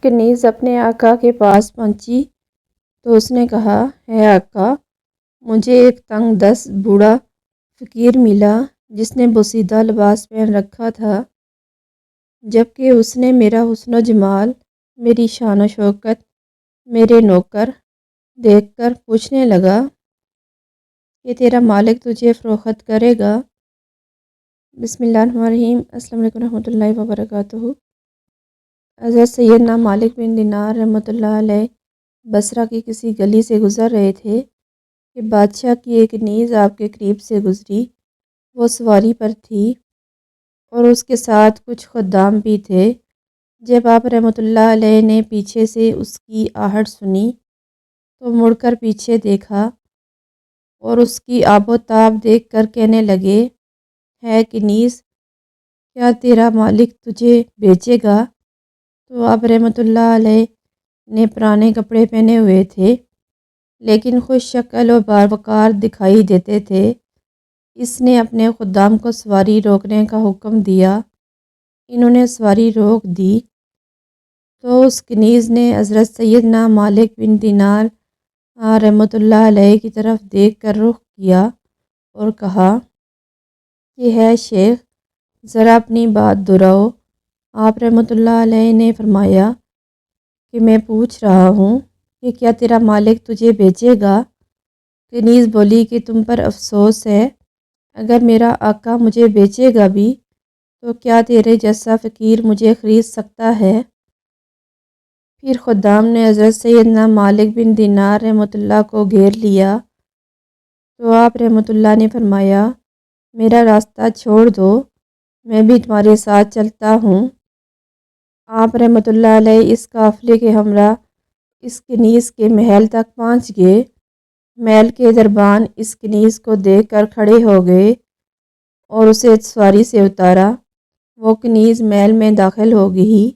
کنیز اپنے آقا کے پاس پہنچی تو اس نے کہا، اے آقا، مجھے ایک تنگ دست بوڑھا فقیر ملا جس نے بوسیدہ لباس پہن رکھا تھا، جبکہ اس نے میرا حسن و جمال، میری شان و شوکت، میرے نوکر دیکھ کر پوچھنے لگا کہ تیرا مالک تجھے فروخت کرے گا۔ بسم اللہ الرحمن الرحیم۔ السلام علیکم ورحمۃ اللہ وبرکاتہ۔ حضرت سیدنا مالک بن دینار رحمۃ اللہ علیہ بصرہ کی کسی گلی سے گزر رہے تھے کہ بادشاہ کی ایک نیز آپ کے قریب سے گزری۔ وہ سواری پر تھی اور اس کے ساتھ کچھ خدام بھی تھے۔ جب آپ رحمۃ اللہ علیہ نے پیچھے سے اس کی آہٹ سنی تو مڑ کر پیچھے دیکھا اور اس کی آب و تاب دیکھ کر کہنے لگے، ہے کنیز، کیا تیرا مالک تجھے بیچے گا؟ تو آپ رحمۃ اللہ علیہ نے پرانے کپڑے پہنے ہوئے تھے لیکن خوش شکل و باوقار دکھائی دیتے تھے۔ اس نے اپنے خدام کو سواری روکنے کا حکم دیا۔ انہوں نے سواری روک دی تو اس کنیز نے حضرت سیدنا مالک بن دینار رحمۃ اللہ علیہ کی طرف دیکھ کر رخ کیا اور کہا کہ ہے شیخ، ذرا اپنی بات دہراؤ۔ آپ رحمۃ اللہ علیہ نے فرمایا کہ میں پوچھ رہا ہوں کہ کیا تیرا مالک تجھے بیچے گا؟ کنیز بولی کہ تم پر افسوس ہے، اگر میرا آقا مجھے بیچے گا بھی تو کیا تیرے جیسا فقیر مجھے خرید سکتا ہے؟ پھر خدام نے حضرت سیدنا مالک بن دینار رحمۃ اللہ کو گھیر لیا تو آپ رحمۃ اللہ نے فرمایا، میرا راستہ چھوڑ دو، میں بھی تمہارے ساتھ چلتا ہوں۔ آپ رحمۃ اللہ علیہ اس قافلے کے ہمراہ اس کنیز کے محل تک پہنچ گئے۔ محل کے دربان اس کنیز کو دیکھ کر کھڑے ہو گئے اور اسے سواری سے اتارا۔ وہ کنیز محل میں داخل ہو گئی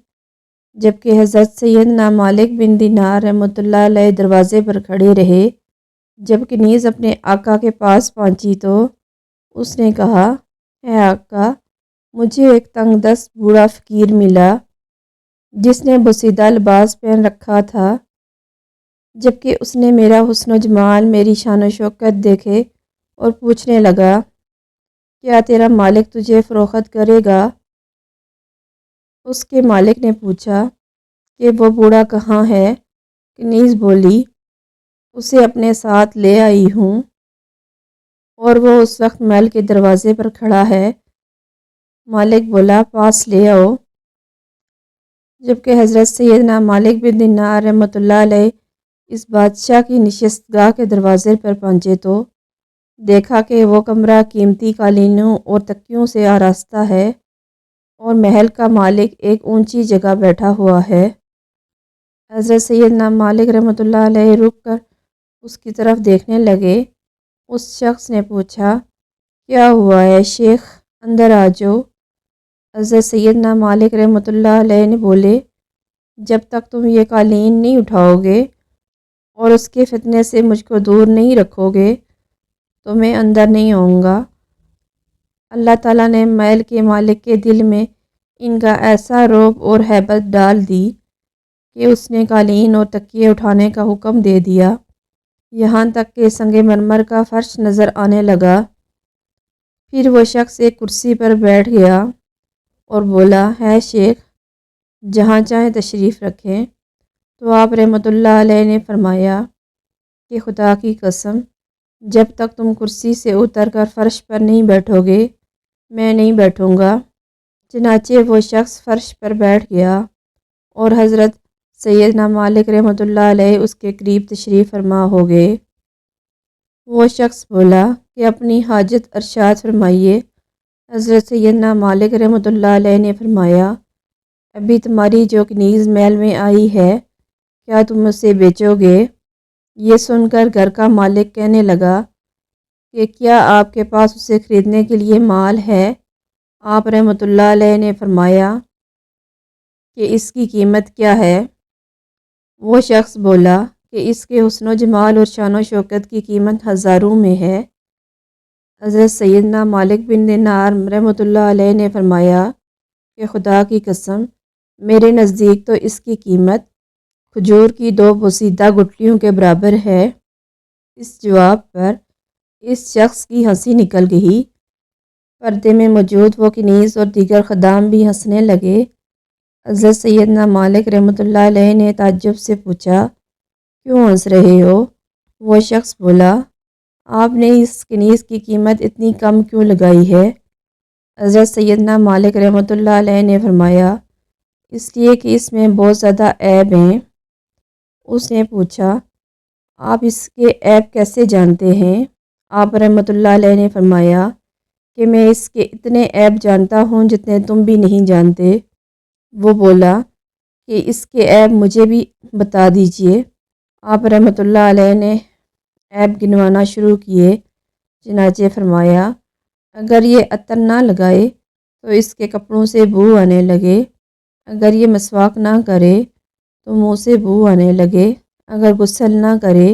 جبکہ حضرت سیدنا مالک بن دینار رحمۃ اللہ علیہ دروازے پر کھڑے رہے۔ جب کنیز اپنے آقا کے پاس پہنچی تو اس نے کہا، اے آقا، مجھے ایک تنگ دست بوڑھا فقیر ملا جس نے بوسیدہ لباس پہن رکھا تھا، جبکہ اس نے میرا حسن و جمال، میری شان و شوکت دیکھے اور پوچھنے لگا، کیا تیرا مالک تجھے فروخت کرے گا؟ اس کے مالک نے پوچھا کہ وہ بوڑھا کہاں ہے؟ کنیز بولی، اسے اپنے ساتھ لے آئی ہوں اور وہ اس وقت محل کے دروازے پر کھڑا ہے۔ مالک بولا، پاس لے آؤ۔ جبکہ حضرت سیدنا مالک بن دینار رحمۃ اللہ علیہ اس بادشاہ کی نشست گاہ کے دروازے پر پہنچے تو دیکھا کہ وہ کمرہ قیمتی قالینوں اور تکیوں سے آراستہ ہے اور محل کا مالک ایک اونچی جگہ بیٹھا ہوا ہے۔ حضرت سیدنا مالک رحمۃ اللہ علیہ رک کر اس کی طرف دیکھنے لگے۔ اس شخص نے پوچھا، کیا ہوا ہے شیخ، اندر آ جاؤ۔ حضرت سیدنا مالک رحمۃ اللہ علیہ نے بولے، جب تک تم یہ قالین نہیں اٹھاؤ گے اور اس کے فتنے سے مجھ کو دور نہیں رکھو گے تو میں اندر نہیں آؤں گا۔ اللہ تعالیٰ نے محل کے مالک کے دل میں ان کا ایسا رعب اور ہیبت ڈال دی کہ اس نے قالین اور تکیے اٹھانے کا حکم دے دیا، یہاں تک کہ سنگ مرمر کا فرش نظر آنے لگا۔ پھر وہ شخص ایک کرسی پر بیٹھ گیا اور بولا، ہے شیخ، جہاں چاہیں تشریف رکھیں۔ تو آپ رحمۃ اللہ علیہ نے فرمایا کہ خدا کی قسم، جب تک تم کرسی سے اتر کر فرش پر نہیں بیٹھو گے میں نہیں بیٹھوں گا۔ چنانچہ وہ شخص فرش پر بیٹھ گیا اور حضرت سیدنا مالک رحمۃ اللہ علیہ اس کے قریب تشریف فرما ہو گئے۔ وہ شخص بولا کہ اپنی حاجت ارشاد فرمائیے۔ حضرت سیدنا مالک رحمۃ اللہ علیہ نے فرمایا، ابھی تمہاری جو کنیز محل میں آئی ہے، کیا تم اسے بیچو گے؟ یہ سن کر گھر کا مالک کہنے لگا کہ کیا آپ کے پاس اسے خریدنے کے لیے مال ہے؟ آپ رحمۃ اللہ علیہ نے فرمایا کہ اس کی قیمت کیا ہے؟ وہ شخص بولا کہ اس کے حسن و جمال اور شان و شوکت کی قیمت ہزاروں میں ہے۔ حضرت سیدنا مالک بن دینار رحمۃ اللہ علیہ نے فرمایا کہ خدا کی قسم، میرے نزدیک تو اس کی قیمت کھجور کی 2 بوسیدہ گٹھلیوں کے برابر ہے۔ اس جواب پر اس شخص کی ہنسی نکل گئی۔ پردے میں موجود وہ کنیز اور دیگر خدام بھی ہنسنے لگے۔ حضرت سیدنا مالک رحمۃ اللہ علیہ نے تعجب سے پوچھا، کیوں ہنس رہے ہو؟ وہ شخص بولا، آپ نے اس کنیز کی قیمت اتنی کم کیوں لگائی ہے؟ حضرت سیدنا مالک رحمۃ اللہ علیہ نے فرمایا، اس لیے کہ اس میں بہت زیادہ عیب ہیں۔ اس نے پوچھا، آپ اس کے عیب کیسے جانتے ہیں؟ آپ رحمۃ اللہ علیہ نے فرمایا کہ میں اس کے اتنے عیب جانتا ہوں جتنے تم بھی نہیں جانتے۔ وہ بولا کہ اس کے عیب مجھے بھی بتا دیجئے۔ آپ رحمۃ اللہ علیہ نے عیب گنوانا شروع کیے۔ چنانچہ فرمایا، اگر یہ عطر نہ لگائے تو اس کے کپڑوں سے بو آنے لگے، اگر یہ مسواک نہ کرے تو منہ سے بو آنے لگے، اگر غسل نہ کرے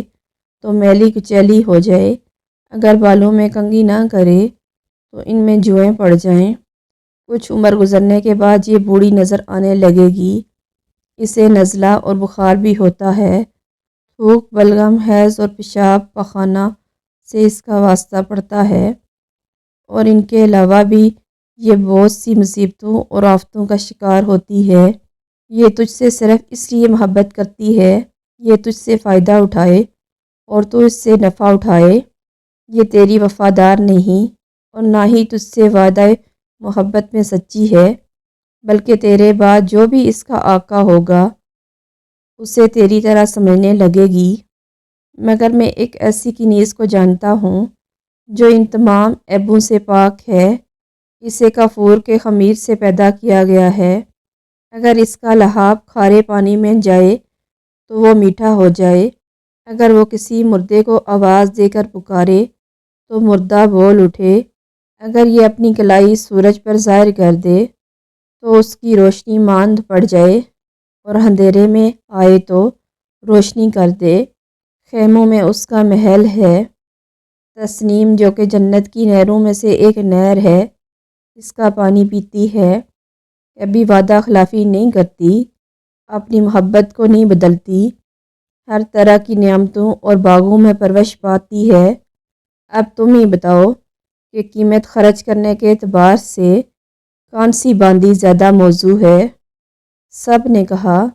تو میلی کچیلی ہو جائے، اگر بالوں میں کنگھی نہ کرے تو ان میں جوئیں پڑ جائیں۔ کچھ عمر گزرنے کے بعد یہ بوڑھی نظر آنے لگے گی۔ اسے نزلہ اور بخار بھی ہوتا ہے۔ تھوک، بلغم، حیض اور پیشاب پخانہ سے اس کا واسطہ پڑتا ہے، اور ان کے علاوہ بھی یہ بہت سی مصیبتوں اور آفتوں کا شکار ہوتی ہے۔ یہ تجھ سے صرف اس لیے محبت کرتی ہے یہ تجھ سے فائدہ اٹھائے اور تو اس سے نفع اٹھائے۔ یہ تیری وفادار نہیں اور نہ ہی تجھ سے وعدہ محبت میں سچی ہے، بلکہ تیرے بعد جو بھی اس کا آقا ہوگا اسے تیری طرح سمجھنے لگے گی۔ مگر میں ایک ایسی کنیز کو جانتا ہوں جو ان تمام عیبوں سے پاک ہے۔ اسے کافور کے خمیر سے پیدا کیا گیا ہے۔ اگر اس کا لحاف کھارے پانی میں جائے تو وہ میٹھا ہو جائے، اگر وہ کسی مردے کو آواز دے کر پکارے تو مردہ بول اٹھے، اگر یہ اپنی کلائی سورج پر ظاہر کر دے تو اس کی روشنی ماند پڑ جائے، اور اندھیرے میں آئے تو روشنی کر دے۔ خیموں میں اس کا محل ہے۔ تسنیم جو کہ جنت کی نہروں میں سے ایک نہر ہے، اس کا پانی پیتی ہے، کبھی وعدہ خلافی نہیں کرتی، اپنی محبت کو نہیں بدلتی، ہر طرح کی نعمتوں اور باغوں میں پرورش پاتی ہے۔ اب تم ہی بتاؤ کہ قیمت خرچ کرنے کے اعتبار سے کون سی باندی زیادہ موزوں ہے؟ سب نے کہا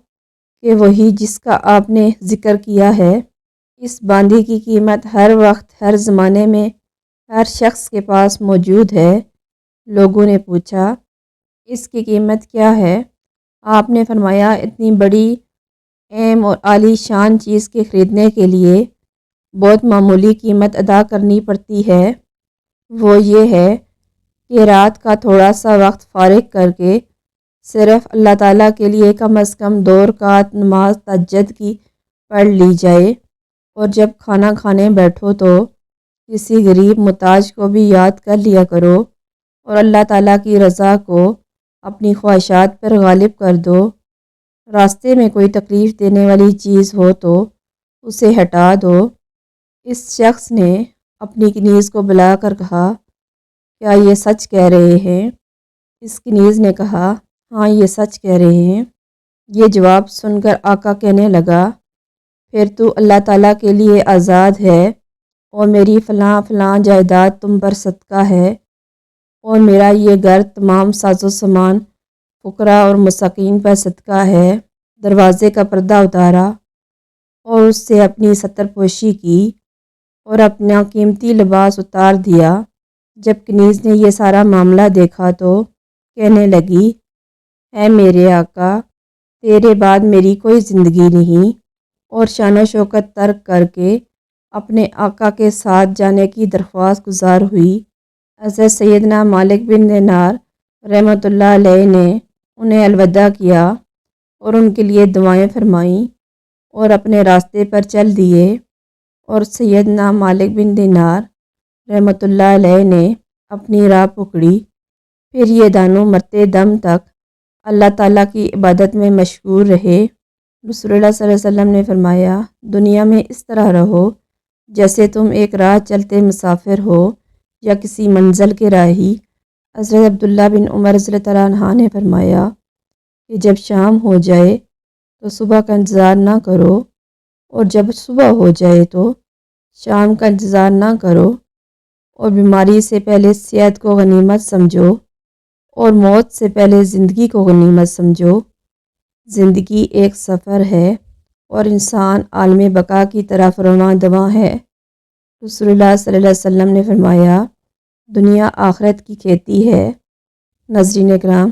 کہ وہی جس کا آپ نے ذکر کیا ہے۔ اس باندی کی قیمت ہر وقت ہر زمانے میں ہر شخص کے پاس موجود ہے۔ لوگوں نے پوچھا، اس کی قیمت کیا ہے؟ آپ نے فرمایا، اتنی بڑی اہم اور عالی شان چیز کے خریدنے کے لیے بہت معمولی قیمت ادا کرنی پڑتی ہے۔ وہ یہ ہے کہ رات کا تھوڑا سا وقت فارغ کر کے صرف اللہ تعالیٰ کے لیے کم از کم 2 رکعت نماز تہجد کی پڑھ لی جائے، اور جب کھانا کھانے بیٹھو تو کسی غریب محتاج کو بھی یاد کر لیا کرو، اور اللہ تعالیٰ کی رضا کو اپنی خواہشات پر غالب کر دو۔ راستے میں کوئی تکلیف دینے والی چیز ہو تو اسے ہٹا دو۔ اس شخص نے اپنی کنیز کو بلا کر کہا، کیا یہ سچ کہہ رہے ہیں؟ اس کنیز نے کہا، ہاں یہ سچ کہہ رہے ہیں۔ یہ جواب سن کر آقا کہنے لگا، پھر تو اللہ تعالیٰ کے لیے آزاد ہے، اور میری فلاں فلاں جائیداد تم پر صدقہ ہے، اور میرا یہ گھر تمام ساز و سامان فقراء اور مساکین پر صدقہ ہے۔ دروازے کا پردہ اتارا اور اس سے اپنی ستر پوشی کی اور اپنا قیمتی لباس اتار دیا۔ جب کنیز نے یہ سارا معاملہ دیکھا تو کہنے لگی، اے میرے آقا، تیرے بعد میری کوئی زندگی نہیں، اور شان و شوکت ترک کر کے اپنے آقا کے ساتھ جانے کی درخواست گزار ہوئی۔ حضرت سیدنا مالک بن دینار رحمۃ اللہ علیہ نے انہیں الوداع کیا اور ان کے لیے دعائیں فرمائیں اور اپنے راستے پر چل دیے، اور سیدنا مالک بن دینار رحمۃ اللہ علیہ نے اپنی راہ پکڑی۔ پھر یہ دونوں مرتے دم تک اللہ تعالیٰ کی عبادت میں مشغول رہے۔ رسول اللہ صلی اللہ علیہ وسلم نے فرمایا، دنیا میں اس طرح رہو جیسے تم ایک راہ چلتے مسافر ہو یا کسی منزل کے راہی۔ حضرت عبداللہ بن عمر رضی اللہ عنہ نے فرمایا، کہ جب شام ہو جائے تو صبح کا انتظار نہ کرو، اور جب صبح ہو جائے تو شام کا انتظار نہ کرو، اور بیماری سے پہلے صحت کو غنیمت سمجھو، اور موت سے پہلے زندگی کو غنیمت سمجھو۔ زندگی ایک سفر ہے اور انسان عالم بقا کی طرف رواں دواں ہے۔ رسول اللہ صلی اللہ علیہ وسلم نے فرمایا، دنیا آخرت کی کھیتی ہے۔ ناظرین اکرام،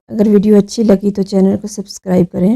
اگر ویڈیو اچھی لگی تو چینل کو سبسکرائب کریں۔